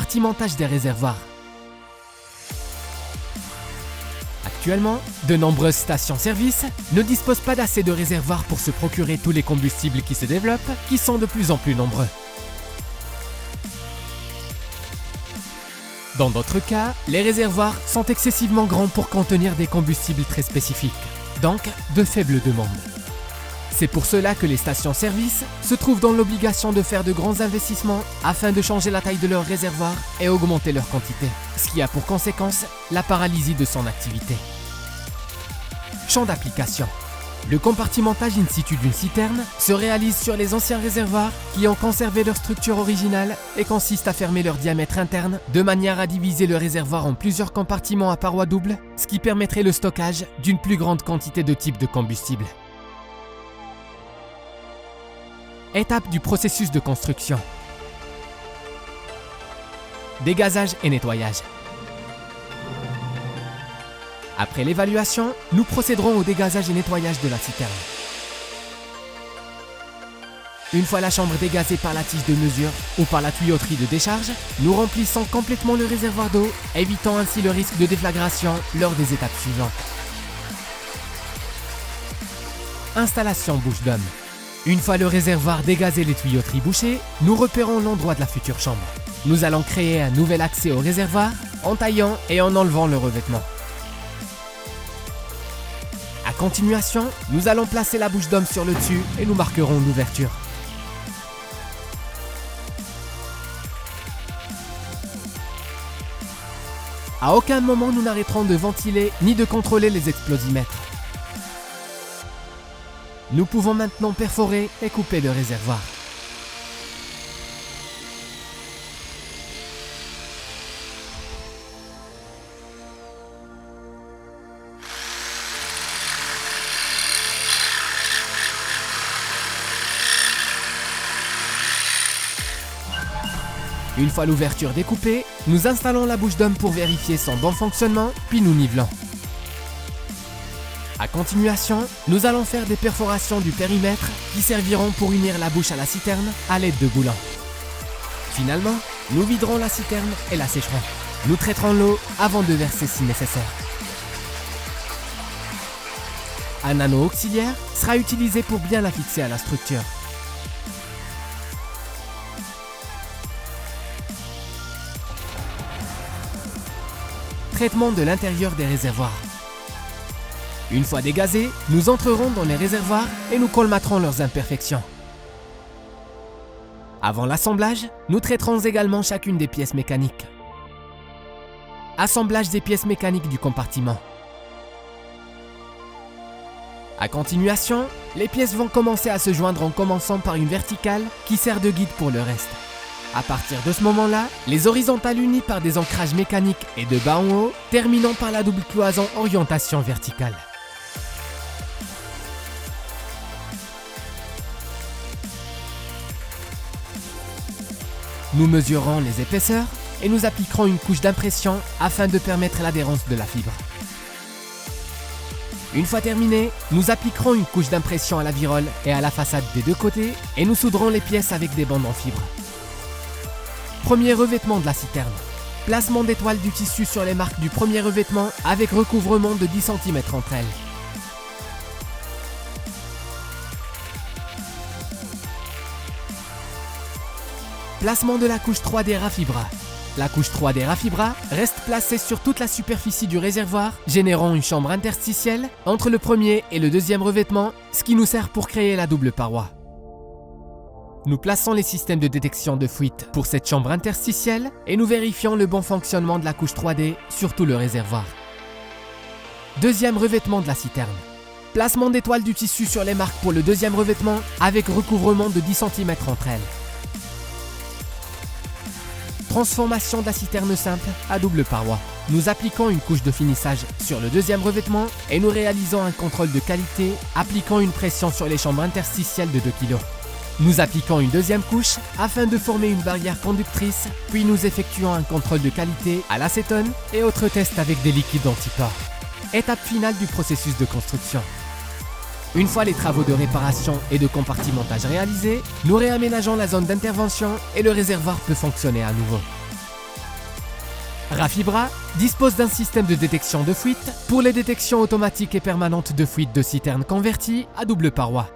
compartimentage des réservoirs. Actuellement, de nombreuses stations-service ne disposent pas d'assez de réservoirs pour se procurer tous les combustibles qui se développent, qui sont de plus en plus nombreux. Dans d'autres cas, les réservoirs sont excessivement grands pour contenir des combustibles très spécifiques, donc de faible demande. C'est pour cela que les stations-service se trouvent dans l'obligation de faire de grands investissements afin de changer la taille de leurs réservoirs et augmenter leur quantité, ce qui a pour conséquence la paralysie de son activité. Champ d'application. Le compartimentage in situ d'une citerne se réalise sur les anciens réservoirs qui ont conservé leur structure originale et consiste à fermer leur diamètre interne de manière à diviser le réservoir en plusieurs compartiments à parois doubles, ce qui permettrait le stockage d'une plus grande quantité de types de combustible. Étape du processus de construction. Dégazage et nettoyage. Après l'évaluation, nous procéderons au dégazage et nettoyage de la citerne. Une fois la chambre dégazée par la tige de mesure ou par la tuyauterie de décharge, nous remplissons complètement le réservoir d'eau, évitant ainsi le risque de déflagration lors des étapes suivantes. Installation bouche d'homme. Une fois le réservoir dégazé et les tuyauteries bouchées, nous repérons l'endroit de la future chambre. Nous allons créer un nouvel accès au réservoir en taillant et en enlevant le revêtement. À continuation, nous allons placer la bouche d'homme sur le dessus et nous marquerons l'ouverture. À aucun moment nous n'arrêterons de ventiler ni de contrôler les explosimètres. Nous pouvons maintenant perforer et couper le réservoir. Une fois l'ouverture découpée, nous installons la bouche d'homme pour vérifier son bon fonctionnement, puis nous nivelons. À continuation, nous allons faire des perforations du périmètre qui serviront pour unir la bouche à la citerne à l'aide de boulons. Finalement, nous viderons la citerne et la sécherons. Nous traiterons l'eau avant de verser si nécessaire. Un anneau auxiliaire sera utilisé pour bien la fixer à la structure. Traitement de l'intérieur des réservoirs. Une fois dégazés, nous entrerons dans les réservoirs et nous colmaterons leurs imperfections. Avant l'assemblage, nous traiterons également chacune des pièces mécaniques. Assemblage des pièces mécaniques du compartiment. À continuation, les pièces vont commencer à se joindre en commençant par une verticale qui sert de guide pour le reste. À partir de ce moment-là, les horizontales unies par des ancrages mécaniques et de bas en haut, terminant par la double cloison orientation verticale. Nous mesurerons les épaisseurs et nous appliquerons une couche d'impression afin de permettre l'adhérence de la fibre. Une fois terminé, nous appliquerons une couche d'impression à la virole et à la façade des deux côtés et nous souderons les pièces avec des bandes en fibre. Premier revêtement de la citerne. Placement d'étoiles du tissu sur les marques du premier revêtement avec recouvrement de 10 cm entre elles. Placement de la couche 3D Rafibra. La couche 3D Rafibra reste placée sur toute la superficie du réservoir, générant une chambre interstitielle entre le premier et le deuxième revêtement, ce qui nous sert pour créer la double paroi. Nous plaçons les systèmes de détection de fuite pour cette chambre interstitielle et nous vérifions le bon fonctionnement de la couche 3D sur tout le réservoir. Deuxième revêtement de la citerne. Placement d'étoiles du tissu sur les marques pour le deuxième revêtement avec recouvrement de 10 cm entre elles. Transformation de la citerne simple à double paroi. Nous appliquons une couche de finissage sur le deuxième revêtement et nous réalisons un contrôle de qualité, appliquant une pression sur les chambres interstitielles de 2 kg. Nous appliquons une deuxième couche afin de former une barrière conductrice, puis nous effectuons un contrôle de qualité à l'acétone et autres tests avec des liquides anti-pores. Étape finale du processus de construction. Une fois les travaux de réparation et de compartimentage réalisés, nous réaménageons la zone d'intervention et le réservoir peut fonctionner à nouveau. Rafibra dispose d'un système de détection de fuite pour les détections automatiques et permanentes de fuite de citernes converties à double paroi.